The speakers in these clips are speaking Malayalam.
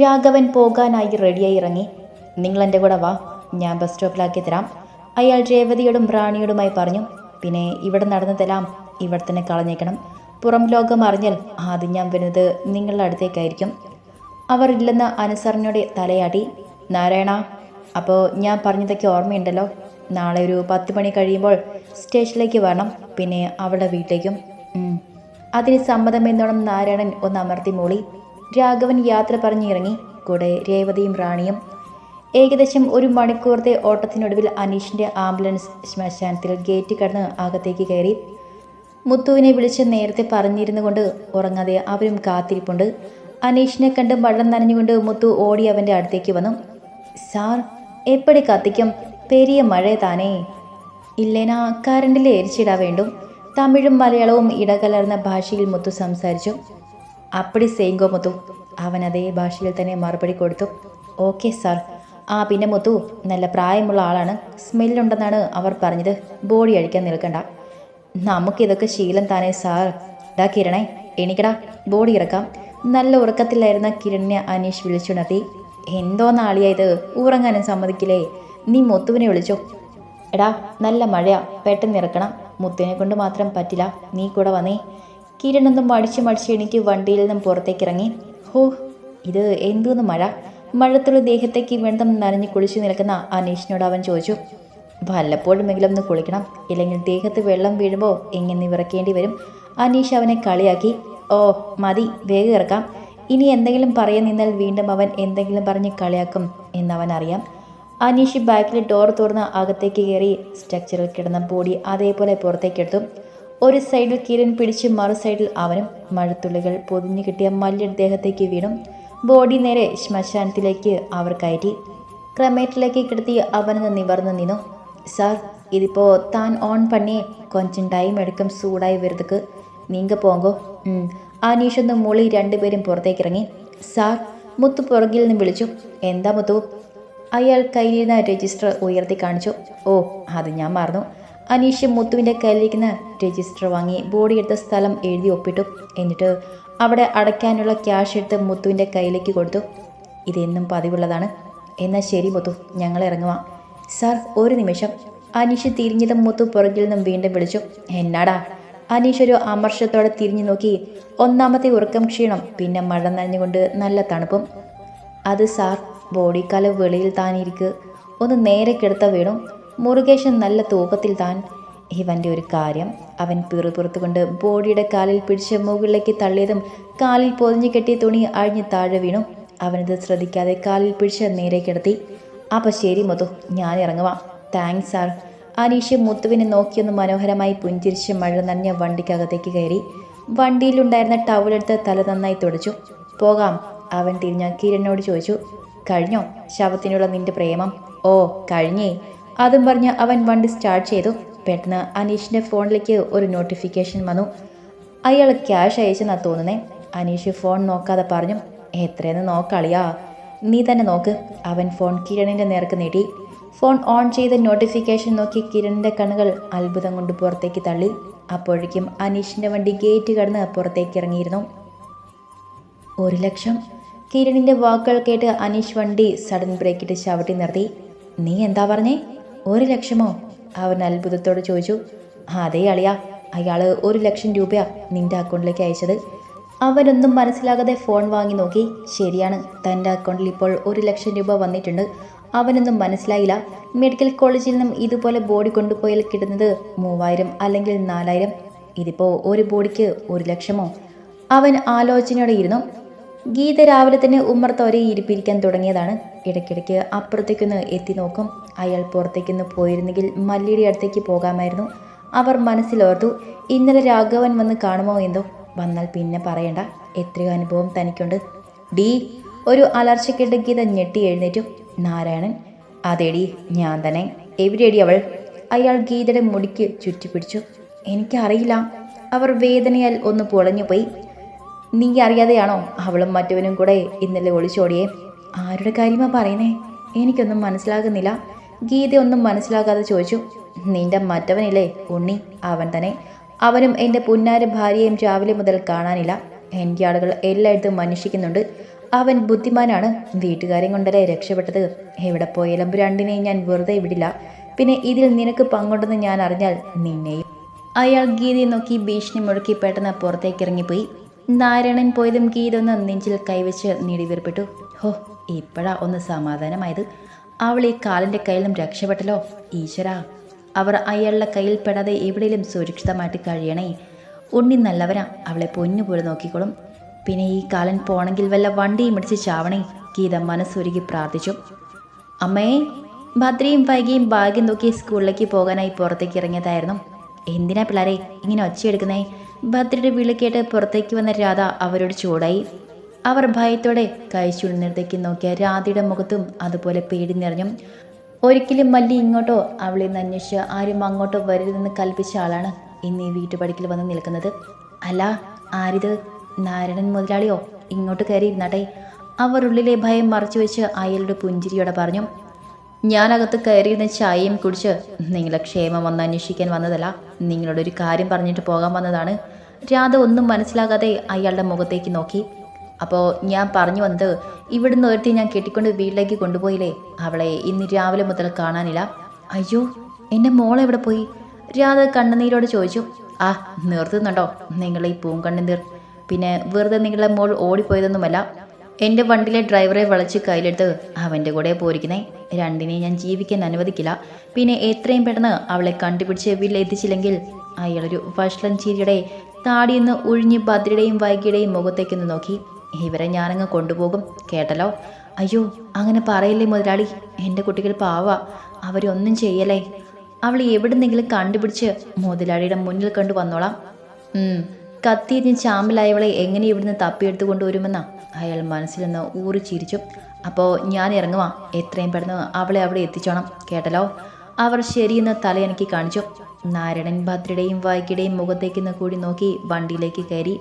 രാഘവൻ പോകാനായി റെഡിയായി ഇറങ്ങി. നിങ്ങൾ എൻ്റെ കൂടെ വാ, ഞാൻ ബസ് സ്റ്റോപ്പിലാക്കി തരാം, അയാൾ രേവതിയോടും റാണിയോടുമായി പറഞ്ഞു. പിന്നെ ഇവിടെ നടന്നതെല്ലാം ഇവിടെ തന്നെ കളഞ്ഞേക്കണം. പുറം ലോകം അറിഞ്ഞാൽ ആദ്യം ഞാൻ വരുന്നത് നിങ്ങളുടെ അടുത്തേക്കായിരിക്കും. അവർ ഇല്ലെന്ന് അനുസരണയോടെ തലയാട്ടി. നാരായണ, അപ്പോൾ ഞാൻ പറഞ്ഞതൊക്കെ ഓർമ്മയുണ്ടല്ലോ. നാളെ ഒരു 10 മണി കഴിയുമ്പോൾ സ്റ്റേഷനിലേക്ക് വരണം, പിന്നെ അവളുടെ വീട്ടിലേക്കും. അതിന് സമ്മതമെന്നോണം നാരായണൻ ഒന്ന് അമർത്തി മൂളി. രാഘവൻ യാത്ര പറഞ്ഞിറങ്ങി, കൂടെ രേവതിയും റാണിയും. ഏകദേശം 1 മണിക്കൂറത്തെ ഓട്ടത്തിനൊടുവിൽ അനീഷിൻ്റെ ആംബുലൻസ് ശ്മശാനത്തിൽ ഗേറ്റ് കടന്ന് അകത്തേക്ക് കയറി. മുത്തുവിനെ വിളിച്ച് നേരത്തെ പറഞ്ഞിരുന്നു കൊണ്ട് ഉറങ്ങാതെ അവരും കാത്തിരിപ്പുണ്ട്. അനീഷിനെ കണ്ട് മഴ നനഞ്ഞുകൊണ്ട് മുത്തു ഓടി അവൻ്റെ അടുത്തേക്ക് വന്നു. സാർ, എപ്പടി കത്തിക്കും? പെരിയ മഴ താനേ. ഇല്ലേനാ കറണ്ടിൽ എരിച്ചിടാ വേണ്ടും. തമിഴും മലയാളവും ഇടകലർന്ന ഭാഷയിൽ മുത്തു സംസാരിച്ചു. അപ്പടി സെയിങ്കോ മുത്തു. അവൻ അതേ ഭാഷയിൽ തന്നെ മറുപടി കൊടുത്തു. Okay sir. പിന്നെ മുത്തു നല്ല പ്രായമുള്ള ആളാണ്, സ്മെല്ലുണ്ടെന്നാണ് അവർ പറഞ്ഞത്. ബോഡി അഴിക്കാൻ നിൽക്കണ്ട, നമുക്കിതൊക്കെ ശീലം താനേ സാർ. ഡാ കിരണേ, എണീക്കടാ, ബോഡി ഇറക്കാം. നല്ല ഉറക്കത്തിലായിരുന്ന കിരണിനെ അനീഷ് വിളിച്ചുണർത്തി. എന്തോന്നാളിയായത്, ഉറങ്ങാനും സമ്മതിക്കില്ലേ? നീ മുത്തുവിനെ വിളിച്ചോ. എടാ നല്ല മഴയാ, പെട്ടെന്ന് ഇറക്കണം. മുത്തുവിനെ കൊണ്ട് മാത്രം പറ്റില്ല, നീ കൂടെ വന്നേ. കിരണൊന്നും മടിച്ച് എണീറ്റ് വണ്ടിയിൽ നിന്നും പുറത്തേക്കിറങ്ങി. ഹോ, ഇത് എന്തോന്ന് മഴ! മഴത്തുള്ള ദേഹത്തേക്ക് വെണ്ടം നനഞ്ഞ് കുളിച്ചു നിൽക്കുന്ന അനീഷിനോട് അവൻ ചോദിച്ചു. വല്ലപ്പോഴുമെങ്കിലും ഒന്ന് കുളിക്കണം, ഇല്ലെങ്കിൽ ദേഹത്ത് വെള്ളം വീഴുമ്പോൾ എങ്ങനെ വിറക്കേണ്ടി വരും. അനീഷ് അവനെ കളിയാക്കി. ഓ മതി, വേഗം ഇറക്കാം. ഇനി എന്തെങ്കിലും പറയാൻ നിന്നാൽ വീണ്ടും അവൻ എന്തെങ്കിലും പറഞ്ഞ് കളിയാക്കും എന്നവൻ അറിയാം. അനീഷ് ബാക്കിൽ ഡോർ തുറന്ന് അകത്തേക്ക് കയറി സ്ട്രക്ചറിൽ കിടന്ന ബോഡി അതേപോലെ പുറത്തേക്കെടുത്തു. ഒരു സൈഡിൽ കിരൺ പിടിച്ച് മറു സൈഡിൽ അവനും. മഴത്തുള്ളികൾ പൊതിഞ്ഞു കിട്ടിയ മല്ലിയുടെ ദേഹത്തേക്ക് വീണു. ബോഡി നേരെ ശ്മശാനത്തിലേക്ക് അവർ കയറ്റി. ക്രമേറ്റിലേക്ക് കിടത്തി അവനൊന്ന് നിവർന്നു നിന്നു. സാർ, ഇതിപ്പോൾ താൻ ഓൺ പണിയേ, കൊഞ്ചം ടൈം എടുക്കും സൂടായി വരുന്നതുക്ക്. നീങ്ക പോങ്കോ. അനീഷൊന്ന് മൂളി രണ്ടുപേരും പുറത്തേക്കിറങ്ങി. സാർ, മുത്തു പുറകിൽ നിന്ന് വിളിച്ചു. എന്താ മുത്തു? അയാൾ കയ്യിലിരുന്ന രജിസ്റ്റർ ഉയർത്തി കാണിച്ചു. ഓ, അത് ഞാൻ മറന്നു. അനീഷ് മുത്തുവിൻ്റെ കയ്യിലിരിക്കുന്ന രജിസ്റ്റർ വാങ്ങി ബോഡി എടുത്ത സ്ഥലം എഴുതി ഒപ്പിട്ടു. എന്നിട്ട് അവിടെ അടയ്ക്കാനുള്ള ക്യാഷ് എടുത്ത് മുത്തുവിൻ്റെ കയ്യിലേക്ക് കൊടുത്തു. ഇതെന്നും പതിവുള്ളതാണ്. എന്നാൽ ശരി മുത്തു, ഞങ്ങൾ ഇറങ്ങുവാ. സാർ, ഒരു നിമിഷം. അനീഷ് തിരിഞ്ഞതും മുത്തു പുറകിൽ നിന്നും വീണ്ടും വിളിച്ചു. എന്നാടാ? അനീഷ് ഒരു അമർഷത്തോടെ തിരിഞ്ഞു നോക്കി. ഒന്നാമത്തെ ഉറക്കം ക്ഷീണം, പിന്നെ മഴ നനഞ്ഞുകൊണ്ട് നല്ല തണുപ്പും. അത് സാർ, ബോഡിക്കാല് വെളിയിൽ താനിരിക്ക്. ഒന്ന് നേരെ കിടത്ത വീണു. മുരുകേശൻ നല്ല തൂക്കത്തിൽ താൻ. ഇവൻ്റെ ഒരു കാര്യം. അവൻ പിറുപിറുത്തുകൊണ്ട് ബോഡിയുടെ കാലിൽ പിടിച്ച് മുകളിലേക്ക് തള്ളിയതും കാലിൽ പൊതിഞ്ഞു കെട്ടിയ തുണി അഴിഞ്ഞ് താഴെ വീണു. അവനത് ശ്രദ്ധിക്കാതെ കാലിൽ പിടിച്ച് നേരെ കിടത്തി. അപ്പം ശരി മുത്തു, ഞാൻ ഇറങ്ങുവാ. Thanks sir. അനീഷ് മുത്തുവിനെ നോക്കിയൊന്ന് മനോഹരമായി പുഞ്ചിരിച്ച് മഴ നനഞ്ഞ വണ്ടിക്കകത്തേക്ക് കയറി. വണ്ടിയിലുണ്ടായിരുന്ന ടവലെടുത്ത് തല നന്നായി തുടച്ചു. പോകാം. അവൻ തിരിഞ്ഞ കിരണിനോട് ചോദിച്ചു. കഴിഞ്ഞോ ശവത്തിനുള്ള നിന്റെ പ്രേമം? ഓ കഴിഞ്ഞേ. അതും പറഞ്ഞ് അവൻ വണ്ടി സ്റ്റാർട്ട് ചെയ്തു. പെട്ടെന്ന് അനീഷിൻ്റെ ഫോണിലേക്ക് ഒരു നോട്ടിഫിക്കേഷൻ വന്നു. അയാൾ ക്യാഷ് അയച്ചെന്നാ തോന്നുന്നേ. അനീഷ് ഫോൺ നോക്കാതെ പറഞ്ഞു. എത്രയെന്ന് നോക്കളിയാ, നീ തന്നെ നോക്ക്. അവൻ ഫോൺ കിരണിൻ്റെ നേർക്ക് നീട്ടി. ഫോൺ ഓൺ ചെയ്ത് നോട്ടിഫിക്കേഷൻ നോക്കി കിരണിൻ്റെ കണ്ണുകൾ അത്ഭുതം കൊണ്ട് പുറത്തേക്ക് തള്ളി. അപ്പോഴേക്കും അനീഷിൻ്റെ വണ്ടി ഗേറ്റ് കടന്ന് പുറത്തേക്ക് ഇറങ്ങിയിരുന്നു. 1,00,000. കിരണിൻ്റെ വാക്കുകൾ കേട്ട് അനീഷ് വണ്ടി സഡൻ ബ്രേക്കിട്ട് ചവിട്ടി നിർത്തി. നീ എന്താ പറഞ്ഞേ? 1,00,000മോ? അവൻ അത്ഭുതത്തോട് ചോദിച്ചു. അതേ അളിയാ, അയാൾ 1,00,000 രൂപയാ നിന്റെ അക്കൗണ്ടിലേക്ക് അയച്ചത്. അവനൊന്നും മനസ്സിലാകാതെ ഫോൺ വാങ്ങി നോക്കി. ശരിയാണ്, തൻ്റെ അക്കൗണ്ടിൽ ഇപ്പോൾ 1,00,000 രൂപ വന്നിട്ടുണ്ട്. അവനൊന്നും മനസ്സിലായില്ല. മെഡിക്കൽ കോളേജിൽ നിന്നും ഇതുപോലെ ബോഡി കൊണ്ടുപോയാൽ കിട്ടുന്നത് 3,000 അല്ലെങ്കിൽ 4,000. ഇതിപ്പോൾ ഒരു ബോഡിക്ക് 1,00,000മോ? അവൻ ആലോചനയോടെ ഇരുന്നു. ഗീത രാവിലെ തന്നെ ഉമ്മർത്തോരെ ഇരിപ്പിരിക്കാൻ തുടങ്ങിയതാണ്. ഇടയ്ക്കിടയ്ക്ക് അപ്പുറത്തേക്കൊന്ന് എത്തി നോക്കും. അയാൾ പുറത്തേക്കൊന്ന് പോയിരുന്നെങ്കിൽ മല്ലിയുടെ അടുത്തേക്ക് പോകാമായിരുന്നു. അവർ മനസ്സിലോർത്തു. ഇന്നലെ രാഘവൻ വന്ന് കാണുമോ എന്തോ. വന്നാൽ പിന്നെ പറയണ്ട, എത്രയോ അനുഭവം തനിക്കുണ്ട്. ഡീ, ഒരു അലർച്ചക്കെട്ട് ഗീത ഞെട്ടി എഴുന്നേറ്റു. നാരായണൻ. അതേടി, ഞാൻ തന്നെ. എവിടെയടി അവൾ? അയാൾ ഗീതയുടെ മുടിക്ക് ചുറ്റിപ്പിടിച്ചു. എനിക്കറിയില്ല. അവർ വേദനയാൽ ഒന്ന് പൊളഞ്ഞുപോയി. നീ അറിയാതെയാണോ അവളും മറ്റവനും കൂടെ ഇന്നലെ ഒളിച്ചോടിയേ? ആരുടെ കാര്യമാ പറയുന്നേ? എനിക്കൊന്നും മനസ്സിലാകുന്നില്ല. ഗീത ഒന്നും മനസ്സിലാകാതെ ചോദിച്ചു. നിന്റെ മറ്റവനില്ലേ ഉണ്ണി, അവൻ തന്നെ. അവനും എൻ്റെ പുന്നാര ഭാര്യയും രാവിലെ മുതൽ കാണാനില്ല. എൻ്റെ ആളുകൾ എല്ലായിടത്തും അന്വേഷിക്കുന്നുണ്ട്. അവൻ ബുദ്ധിമാനാണ്. വീട്ടുകാരെ കൊണ്ടല്ലേ രക്ഷപ്പെട്ടത്. എവിടെ പോയാലും രണ്ടിനെയും ഞാൻ വെറുതെ വിടില്ല. പിന്നെ ഇതിൽ നിനക്ക് പങ്കുണ്ടെന്ന് ഞാൻ അറിഞ്ഞാൽ നിന്നെയും. അയാൾ ഗീതയെ നോക്കി ഭീഷണി മുഴക്കി പെട്ടെന്ന് പുറത്തേക്ക് ഇറങ്ങിപ്പോയി. നാരായണൻ പോയതും ഗീത ഒന്ന് നെഞ്ചിൽ കൈവച്ച് നീടിവീർപ്പെട്ടു. ഹോ, ഇപ്പോഴാ ഒന്ന് സമാധാനമായത്. അവൾ ഈ കാലിൻ്റെ കയ്യിൽ നിന്നും രക്ഷപ്പെട്ടല്ലോ. ഈശ്വര, അവർ അയാളുടെ കയ്യിൽ പെടാതെ എവിടെയും സുരക്ഷിതമായിട്ട് കഴിയണേ. ഉണ്ണി നല്ലവനാ, അവളെ പൊന്നുപോലെ നോക്കിക്കോളും. പിന്നെ ഈ കാലൻ പോണെങ്കിൽ വല്ല വണ്ടിയും ഇടിച്ച് ചാവണേ. ഗീത മനസ്സൊരുക്കി പ്രാർത്ഥിച്ചു. അമ്മേ. ഭദ്രയും വൈകിയും ഭാഗ്യം നോക്കി സ്കൂളിലേക്ക് പോകാനായി പുറത്തേക്ക് ഇറങ്ങിയതായിരുന്നു. എന്തിനാ പിള്ളേരെ ഇങ്ങനെ ഒച്ചയെടുക്കുന്നേ? ഭദ്രയുടെ വിളി കേട്ട് പുറത്തേക്ക് വന്ന രാധ അവരോട് ചൂടായി. അവർ ഭയത്തോടെ കഴിച്ചുള്ളിടത്തേക്ക് നോക്കിയ രാധയുടെ മുഖത്തും അതുപോലെ പേടി നിറഞ്ഞു. ഒരിക്കലും മല്ലി ഇങ്ങോട്ടോ അവളെ നിന്ന് അന്വേഷിച്ച് ആരും അങ്ങോട്ടോ വരരുതെന്ന് കൽപ്പിച്ച ആളാണ് ഇന്ന് ഈ വീട്ടുപടിക്കൽ വന്ന് നിൽക്കുന്നത്. അല്ല, ആരിത്? നാരായണൻ മുതലാളിയോ? ഇങ്ങോട്ട് കയറി ഇരുന്നാട്ടെ. അവർ ഉള്ളിലെ ഭയം മറച്ചു വെച്ച് അയാളുടെ പുഞ്ചിരിയോടെ പറഞ്ഞു. ഞാനകത്ത് കയറിയിരുന്ന ചായയും കുടിച്ച് നിങ്ങളെ ക്ഷേമം വന്ന് അന്വേഷിക്കാൻ വന്നതല്ല, നിങ്ങളോടൊരു കാര്യം പറഞ്ഞിട്ട് പോകാൻ വന്നതാണ്. രാധ ഒന്നും മനസ്സിലാകാതെ അയാളുടെ മുഖത്തേക്ക് നോക്കി. അപ്പോൾ ഞാൻ പറഞ്ഞു വന്നത്, ഇവിടുന്ന് ഒരുത്തി ഞാൻ കെട്ടിക്കൊണ്ട് വീട്ടിലേക്ക് കൊണ്ടുപോയില്ലേ, അവളെ ഇന്ന് രാവിലെ മുതൽ കാണാനില്ല. അയ്യോ, എൻ്റെ മോളെവിടെ പോയി? രാധ കണ്ണുനീരോട് ചോദിച്ചു. ആ, നിർത്തുന്നുണ്ടോ നിങ്ങൾ ഈ പൂങ്കണ്ണുനീർ? പിന്നെ വെറുതെ നിങ്ങളുടെ മോൾ ഓടിപ്പോയതൊന്നുമല്ല. എൻ്റെ വണ്ടിയിലെ ഡ്രൈവറെ വിളിച്ച് കയ്യിലെടുത്ത് അവൻ്റെ കൂടെ പോയിരിക്കുന്നേ. രണ്ടിനെ ഞാൻ ജീവിക്കാൻ അനുവദിക്കില്ല. പിന്നെ എത്രയും പെട്ടെന്ന് അവളെ കണ്ടുപിടിച്ച് വീട്ടിലെത്തിച്ചില്ലെങ്കിൽ അയാളൊരു വഷളൻ ചിരിയുടെ താടിയെന്ന് ഒഴിഞ്ഞ് ഭദ്രയുടെയും വൈകിയുടെയും മുഖത്തേക്കൊന്ന് നോക്കി. ഇവരെ ഞാനങ്ങ് കൊണ്ടുപോകും, കേട്ടല്ലോ. അയ്യോ, അങ്ങനെ പറയില്ലേ മുതലാളി, എൻ്റെ കുട്ടികൾ പാവാ, അവരൊന്നും ചെയ്യലേ. അവൾ എവിടുന്നെങ്കിലും കണ്ടുപിടിച്ച് മുതലാളിയുടെ മുന്നിൽ കണ്ടു വന്നോളാം. കത്തിയെറിഞ്ഞ് ചാമ്പലായവളെ എങ്ങനെ ഇവിടുന്ന് തപ്പിയെടുത്ത് കൊണ്ടുവരുമെന്നാ അയാൾ മനസ്സിൽ നിന്ന് ഊറി ചിരിച്ചു. അപ്പോൾ ഞാൻ ഇറങ്ങുവാ, എത്രയും പെട്ടെന്ന് അവളെ അവിടെ എത്തിച്ചോണം, കേട്ടല്ലോ. അവർ ശരിയെന്ന് തലയനക്കി കാണിച്ചു. നാരായണൻ ഭദ്രയുടെയും വൈകിയുടെയും മുഖത്തേക്ക് കൂടി നോക്കി വണ്ടിയിലേക്ക് കയറി.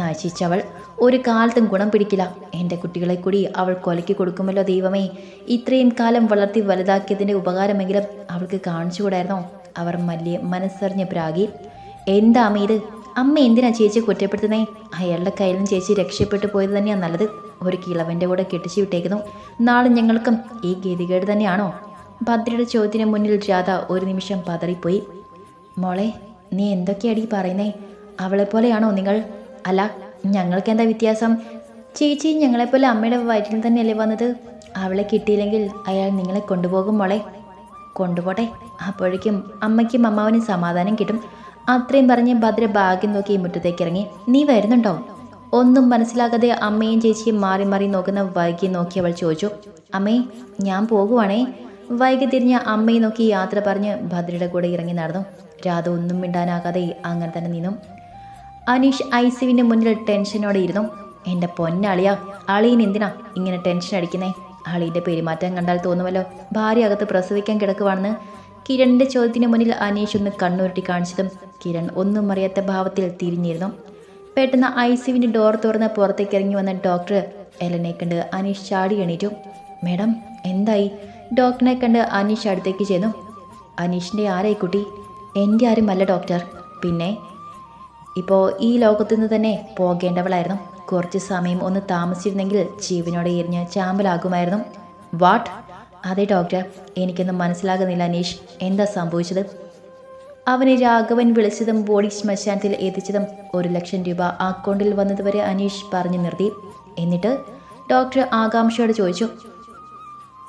നശിച്ചവൾ, ഒരു കാലത്തും ഗുണം പിടിക്കില്ല. എൻ്റെ കുട്ടികളെ കൂടി അവൾ കൊലയ്ക്ക് കൊടുക്കുമല്ലോ ദൈവമേ. ഇത്രയും കാലം വളർത്തി വലുതാക്കിയതിൻ്റെ ഉപകാരമെങ്കിലും അവൾക്ക് കാണിച്ചുകൂടായിരുന്നോ? അവർ മല്ലിയെ മനസ്സറിഞ്ഞ് പ്രാഗി. എന്താ അമ്മ ഇത്? അമ്മ എന്തിനാ ചേച്ചി കുറ്റപ്പെടുത്തുന്നേ? അയാളുടെ കയ്യിൽ നിന്ന് ചേച്ചി രക്ഷപ്പെട്ടു പോയത് തന്നെയാണ് നല്ലത്. ഒരു കിളവൻ്റെ കൂടെ കെട്ടിച്ചു വിട്ടേക്കുന്നു. നാളെ ഞങ്ങൾക്കും ഈ ഗതികേട് തന്നെയാണോ? ഭദ്രയുടെ ചോദ്യത്തിന് മുന്നിൽ രാധ ഒരു നിമിഷം പതറിപ്പോയി. മോളെ, നീ എന്തൊക്കെയാടി പറയുന്നേ? അവളെപ്പോലെയാണോ നിങ്ങൾ? അല്ല, ഞങ്ങൾക്ക് എന്താ വ്യത്യാസം? ചേച്ചി ഞങ്ങളെപ്പോലെ അമ്മയുടെ വയറ്റിൽ തന്നെയല്ലേ വന്നത്? അവളെ കിട്ടിയില്ലെങ്കിൽ അയാൾ നിങ്ങളെ കൊണ്ടുപോകും മോളെ. കൊണ്ടുപോട്ടെ, അപ്പോഴേക്കും അമ്മയ്ക്കും അമ്മാവനും സമാധാനം കിട്ടും. അത്രയും പറഞ്ഞ് ഭദ്ര ഭാഗ്യം നോക്കി മുറ്റത്തേക്ക് ഇറങ്ങി. നീ വരുന്നുണ്ടോ? ഒന്നും മനസ്സിലാകാതെ അമ്മയും ചേച്ചിയും മാറി മാറി നോക്കുന്ന വൈകി നോക്കി അവൾ ചോദിച്ചു. അമ്മേ, ഞാൻ പോകുവാണേ. വൈകി തിരിഞ്ഞ അമ്മയെ നോക്കി യാത്ര പറഞ്ഞ് ഭദ്രയുടെ കൂടെ ഇറങ്ങി നടന്നു. രാധ ഒന്നും മിണ്ടാനാകാതെ അങ്ങനെ തന്നെ നിന്നു. അനീഷ് ഐസിവിൻ്റെ മുന്നിൽ ടെൻഷനോടെ ഇരുന്നു. എൻ്റെ പൊന്നളിയ, അളിയൻ എന്തിനാ ഇങ്ങനെ ടെൻഷൻ അടിക്കുന്നേ? അളിയുടെ പെരുമാറ്റം കണ്ടാൽ തോന്നുമല്ലോ ഭാര്യ അകത്ത് പ്രസവിക്കാൻ കിടക്കുവാണെന്ന്. കിരണിൻ്റെ ചോദ്യത്തിന് മുന്നിൽ അനീഷ് ഒന്ന് കണ്ണുരുട്ടി കാണിച്ചതും കിരൺ ഒന്നും അറിയാത്ത ഭാവത്തിൽ തിരിഞ്ഞിരുന്നു. പെട്ടെന്ന് ഐസിവിൻ്റെ ഡോർ തുറന്ന് പുറത്തേക്ക് ഇറങ്ങി വന്ന ഡോക്ടർ എലനെ കണ്ട് അനീഷ് ചാടി എണീറ്റു. മേഡം, എന്തായി? ഡോക്ടറിനെ കണ്ട് അനീഷ് അടുത്തേക്ക് ചെന്നു. അനീഷിൻ്റെ ആരായി കുട്ടി? എൻ്റെ ആരുമല്ല ഡോക്ടർ. പിന്നെ ഇപ്പോൾ ഈ ലോകത്തു നിന്ന് തന്നെ പോകേണ്ടവളായിരുന്നു. കുറച്ച് സമയം ഒന്ന് താമസിച്ചിരുന്നെങ്കിൽ ജീവനോടെ എരിഞ്ഞ് ചാമ്പലാകുമായിരുന്നു. വാട്ട്? അതെ ഡോക്ടർ, എനിക്കൊന്നും മനസ്സിലാകുന്നില്ല അനീഷ്, എന്താ സംഭവിച്ചത്? അവനെ രാഘവൻ വിളിച്ചതും ബോഡി ശ്മശാനത്തിൽ എത്തിച്ചതും 1,00,000 രൂപ അക്കൗണ്ടിൽ വന്നതുവരെ അനീഷ് പറഞ്ഞു നിർത്തി. എന്നിട്ട് ഡോക്ടർ ആകാംക്ഷയോട് ചോദിച്ചു.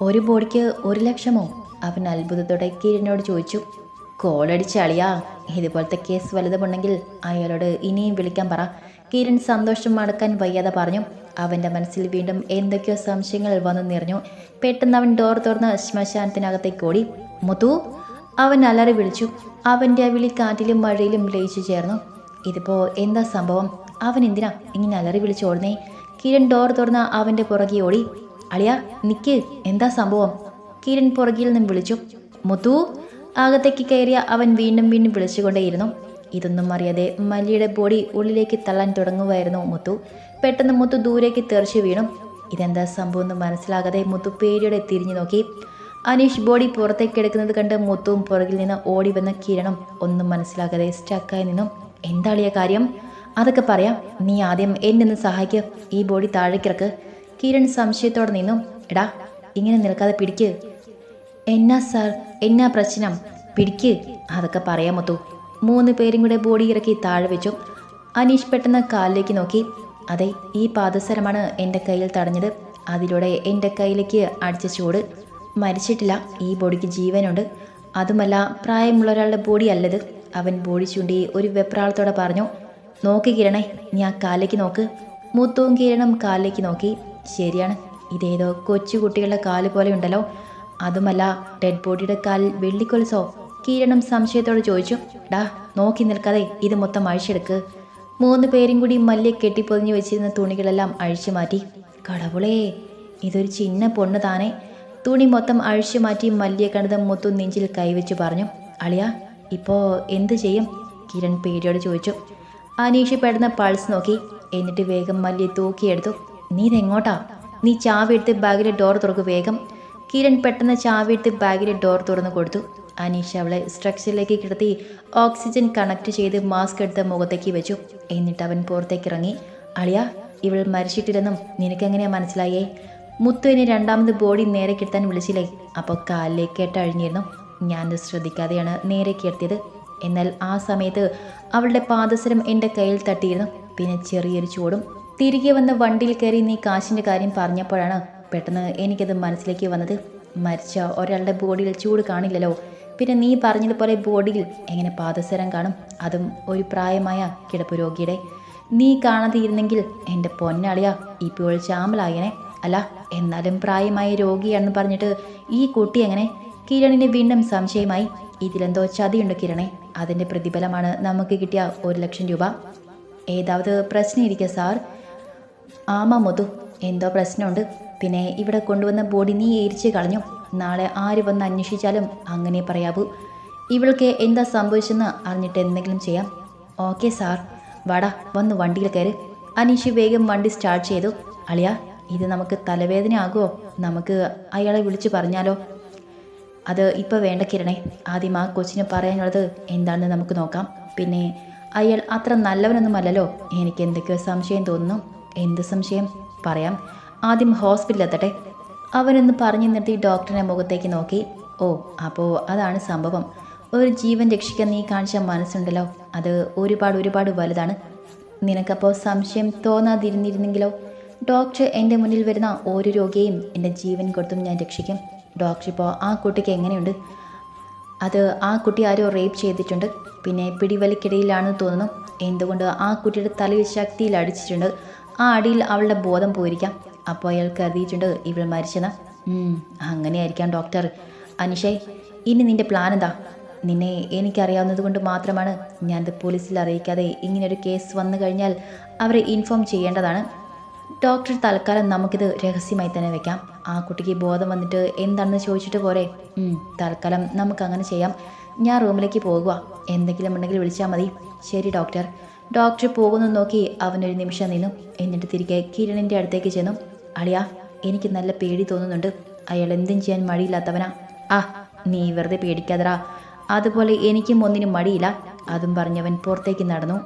ഒരു ബോഡിക്ക് 1,00,000മോ? അവൻ അത്ഭുതത്തോടെ കിരണിനോട് ചോദിച്ചു. കോളടിച്ച് അളിയാ, ഇതുപോലത്തെ കേസ് വലുതുമുണ്ടെങ്കിൽ അയാളോട് ഇനിയും വിളിക്കാൻ പറ. കിരൺ സന്തോഷം അടക്കാൻ വയ്യാതെ പറഞ്ഞു. അവൻ്റെ മനസ്സിൽ വീണ്ടും എന്തൊക്കെയോ സംശയങ്ങൾ വന്നു നിറഞ്ഞു. പെട്ടെന്ന് അവൻ ഡോർ തുറന്ന് ശ്മശാനത്തിനകത്തേക്ക് ഓടി. മുത്തു! അവൻ അലറി വിളിച്ചു. അവൻ്റെ വിളി കാറ്റിലും മഴയിലും ലയിച്ചു ചേർന്നു. ഇതിപ്പോൾ എന്താ സംഭവം? അവൻ എന്തിനാ ഇങ്ങനെ അലറി വിളിച്ചോടുന്നേ? കിരൺ ഡോർ തുറന്ന് അവൻ്റെ പുറകെ ഓടി. അളിയാ, നിക്ക്, എന്താ സംഭവം? കിരൺ പുറകിൽ നിന്നും വിളിച്ചു. മുത്തു! അകത്തേക്ക് കയറിയ അവൻ വീണ്ടും വീണ്ടും വിളിച്ചുകൊണ്ടേയിരുന്നു. ഇതൊന്നും അറിയാതെ മല്ലിയുടെ ബോഡി ഉള്ളിലേക്ക് തള്ളാൻ തുടങ്ങുമായിരുന്നു മുത്തു. പെട്ടെന്ന് മുത്തു ദൂരേക്ക് തെറിച്ചു വീണു. ഇതെന്താ സംഭവം എന്ന് മനസ്സിലാകാതെ മുത്തു പേടിയോടെ തിരിഞ്ഞു നോക്കി. അനീഷ് ബോഡി പുറത്തേക്ക് എടുക്കുന്നത് കണ്ട് മുത്തുവും പുറകിൽ നിന്ന് ഓടി വന്ന കിരണും ഒന്നും മനസ്സിലാകാതെ സ്റ്റക്കായി നിന്നു. എന്താളിയ കാര്യം? അതൊക്കെ പറയാം, നീ ആദ്യം എന്നെ ഒന്ന് സഹായിക്കുക. ഈ ബോഡി താഴേക്കിറക്ക്. കിരൺ സംശയത്തോടെ നിന്നു. എടാ, ഇങ്ങനെ നിൽക്കാതെ പിടിക്ക്. എന്നാ സാർ, എന്നാ പ്രശ്നം? പിടിക്ക്. അതൊക്കെ പറയാൻ മുത്തു. 3 പേരും കൂടെ ബോഡി ഇറക്കി താഴെ വെച്ചു. അനീഷ് പെട്ടെന്ന് കാലിലേക്ക് നോക്കി. അതെ, ഈ പാദസരമാണ് എൻ്റെ കയ്യിൽ തടഞ്ഞത്. അതിലൂടെ എൻ്റെ കയ്യിലേക്ക് അടിച്ച ചൂട്. മരിച്ചിട്ടില്ല, ഈ ബോഡിക്ക് ജീവനുണ്ട്. അതുമല്ല, പ്രായമുള്ള ഒരാളുടെ ബോഡി അല്ലത്. അവൻ ബോഡി ചൂണ്ടി ഒരു വെപ്രാളത്തോടെ പറഞ്ഞു. നോക്ക് കിരണേ, നീ ആ കാലിലേക്ക് നോക്ക്. മുത്തുവും കിരണും കാലിലേക്ക് നോക്കി. ശരിയാണ്, ഇതേതോ കൊച്ചുകുട്ടികളുടെ കാല് പോലെ ഉണ്ടല്ലോ. അതുമല്ല, ഡെഡ് ബോഡിയുടെ കാലിൽ വെള്ളിക്കൊലുസോ? കിരണും സംശയത്തോടെ ചോദിച്ചു. ഡാ, നോക്കി നിൽക്കാതെ ഇത് മൊത്തം അഴിച്ചെടുക്ക്. 3 പേരും കൂടി മല്ലിയെ കെട്ടിപ്പൊതിഞ്ഞു വെച്ചിരുന്ന തുണികളെല്ലാം അഴിച്ചു മാറ്റി. കടവുളേ, ഇതൊരു ചിന്ന പൊണ്ണ് താനെ. തുണി മൊത്തം അഴിച്ചു മാറ്റി മല്ലിയെ കണ്ടത് മുത്തു നെഞ്ചിൽ കൈവച്ചു പറഞ്ഞു. അളിയ, ഇപ്പോൾ എന്ത് ചെയ്യും? കിരൺ പേടിയോട് ചോദിച്ചു. അനീഷ് പെടുന്ന പൾസ് നോക്കി. എന്നിട്ട് വേഗം മല്ലിയെ തൂക്കിയെടുത്തു. നീ ഇതെങ്ങോട്ടാ? നീ ചാവി എടുത്ത് ബാഗിലെ ഡോർ തുറക്ക് വേഗം. കിരൺ പെട്ടെന്ന് ചാവി എടുത്ത് ബാഗിലെ ഡോർ തുറന്നു കൊടുത്തു. അനീഷ് അവളെ സ്ട്രക്ചറിലേക്ക് കിടത്തി ഓക്സിജൻ കണക്ട് ചെയ്ത് മാസ്ക് എടുത്ത് മുഖത്തേക്ക് വെച്ചു. എന്നിട്ട് അവൻ പുറത്തേക്ക് ഇറങ്ങി. അളിയ, ഇവൾ മരിച്ചിട്ടില്ലെന്നും നിനക്കെങ്ങനെയാ മനസ്സിലായേ? മുത്തുവിനെ 2ാമത് ബോഡി നേരെ കിടത്താൻ വിളിച്ചില്ലേ? അപ്പോൾ കാലിലേക്ക് കെട്ടഴിഞ്ഞിരുന്നു. ഞാനത് ശ്രദ്ധിക്കാതെയാണ് നേരെ കിടത്തിയത്. എന്നാൽ ആ സമയത്ത് അവളുടെ പാദസരം എൻ്റെ കയ്യിൽ തട്ടിയിരുന്നു. പിന്നെ ചെറിയൊരു ചൂടും. തിരികെ വന്ന് വണ്ടിയിൽ കയറി നീ കാശിൻ്റെ കാര്യം പറഞ്ഞപ്പോഴാണ് പെട്ടെന്ന് എനിക്കത് മനസ്സിലേക്ക് വന്നത്. മരിച്ച ഒരാളുടെ ബോഡിയിൽ ചൂട് കാണില്ലല്ലോ. പിന്നെ നീ പറഞ്ഞതുപോലെ ബോഡിയിൽ എങ്ങനെ പാദസരം കാണും? അതും ഒരു പ്രായമായ കിടപ്പ് രോഗിയുടെ. നീ കാണാതെ ഇരുന്നെങ്കിൽ എൻ്റെ പൊന്നളിയ ഇപ്പോൾ ചാമ്പലായനെ. അല്ല, എന്നാലും പ്രായമായ രോഗിയാണെന്ന് പറഞ്ഞിട്ട് ഈ കുട്ടി എങ്ങനെ? കിരണിന് വീണ്ടും സംശയമായി. ഇതിലെന്തോ ചതിയുണ്ട് കിരണേ. അതിൻ്റെ പ്രതിഫലമാണ് നമുക്ക് കിട്ടിയ 1 ലക്ഷം രൂപ. ഏതാവത് പ്രശ്നം ഇരിക്കുക സാർ? ആമാ മുതു, എന്തോ പ്രശ്നമുണ്ട്. പിന്നെ ഇവിടെ കൊണ്ടുവന്ന ബോഡി നീ എരിച്ച് കളഞ്ഞു. നാളെ ആര് വന്ന് അന്വേഷിച്ചാലും അങ്ങനെ പറയാവൂ. ഇവൾക്ക് എന്താ സംഭവിച്ചെന്ന് അറിഞ്ഞിട്ട് എന്തെങ്കിലും ചെയ്യാം. ഓക്കെ സാർ, വാടാ, വന്ന് വണ്ടിയിൽ കയറി. അനീഷ് വേഗം വണ്ടി സ്റ്റാർട്ട് ചെയ്തു. അളിയ, ഇത് നമുക്ക് തലവേദന ആകുമോ? നമുക്ക് അയാളെ വിളിച്ചു പറഞ്ഞാലോ? അത് ഇപ്പോൾ വേണ്ട കിരണേ. ആദ്യം ആ കൊച്ചിന് പറയാനുള്ളത് എന്താണെന്ന് നമുക്ക് നോക്കാം. പിന്നെ അയാൾ അത്ര നല്ലവനൊന്നുമല്ലല്ലോ. എനിക്ക് എന്തൊക്കെയോ സംശയം തോന്നുന്നു. എന്ത് സംശയം? പറയാം. ആദ്യം ഹോസ്പിറ്റലിൽ എത്തട്ടെ. അവനൊന്ന് പറഞ്ഞു നിർത്തി ഡോക്ടറിനെ മുഖത്തേക്ക് നോക്കി. ഓ, അപ്പോൾ അതാണ് സംഭവം. ഒരു ജീവൻ രക്ഷിക്കാൻ നീ കാണിച്ച മനസ്സുണ്ടല്ലോ, അത് ഒരുപാട് വലുതാണ്. നിനക്കപ്പോൾ സംശയം തോന്നാതിരുന്നിരുന്നെങ്കിലോ? ഡോക്ടർ എൻ്റെ മുന്നിൽ വരുന്ന ഓരോ രോഗിയെയും എൻ്റെ ജീവൻ കൊടുത്തും ഞാൻ രക്ഷിക്കും. ഡോക്ടർ ഇപ്പോൾ ആ കുട്ടിക്ക് എങ്ങനെയുണ്ട്? അത് ആ കുട്ടി ആരോ റേപ്പ് ചെയ്തിട്ടുണ്ട്. പിന്നെ പിടിവലിക്കിടയിലാണെന്ന് തോന്നുന്നു. എന്തുകൊണ്ട് ആ കുട്ടിയുടെ തലയിൽ ശക്തിയിൽ അടിച്ചിട്ടുണ്ട്. ആ അടിയിൽ അവളുടെ ബോധം പോയിരിക്കാം. അപ്പോൾ അയാൾ കരുതിയിട്ടുണ്ട് ഇവൾ മരിച്ചെന്ന്. അങ്ങനെയായിരിക്കാം ഡോക്ടർ. അനിഷേ, ഇനി നിൻ്റെ പ്ലാൻ എന്താ? നിന്നെ എനിക്കറിയാവുന്നത് കൊണ്ട് മാത്രമാണ് ഞാനത് പോലീസിൽ അറിയിക്കാതെ ഇങ്ങനൊരു കേസ് വന്നു കഴിഞ്ഞാൽ അവരെ ഇൻഫോം ചെയ്യേണ്ടതാണ്. ഡോക്ടർ, തൽക്കാലം നമുക്കിത് രഹസ്യമായി തന്നെ വെക്കാം. ആ കുട്ടിക്ക് ബോധം വന്നിട്ട് എന്താണെന്ന് ചോദിച്ചിട്ട് പോരെ? തൽക്കാലം നമുക്കങ്ങനെ ചെയ്യാം. ഞാൻ റൂമിലേക്ക് പോകുക. എന്തെങ്കിലും ഉണ്ടെങ്കിൽ വിളിച്ചാൽ മതി. ശരി ഡോക്ടർ. ഡോക്ടർ പോകുന്നു നോക്കി അവനൊരു നിമിഷം നിന്നു. എന്നിട്ട് തിരികെ കിരണിൻ്റെ അടുത്തേക്ക് ചെന്നു. അളിയ, എനിക്ക് നല്ല പേടി തോന്നുന്നുണ്ട്. അയാൾ എന്തും ചെയ്യാൻ മടിയില്ലാത്തവനാ. നീ വെറുതെ പേടിക്കാതറാ. അതുപോലെ എനിക്കും ഒന്നിനും മടിയില്ല. അതും പറഞ്ഞവൻ പുറത്തേക്ക് നടന്നു.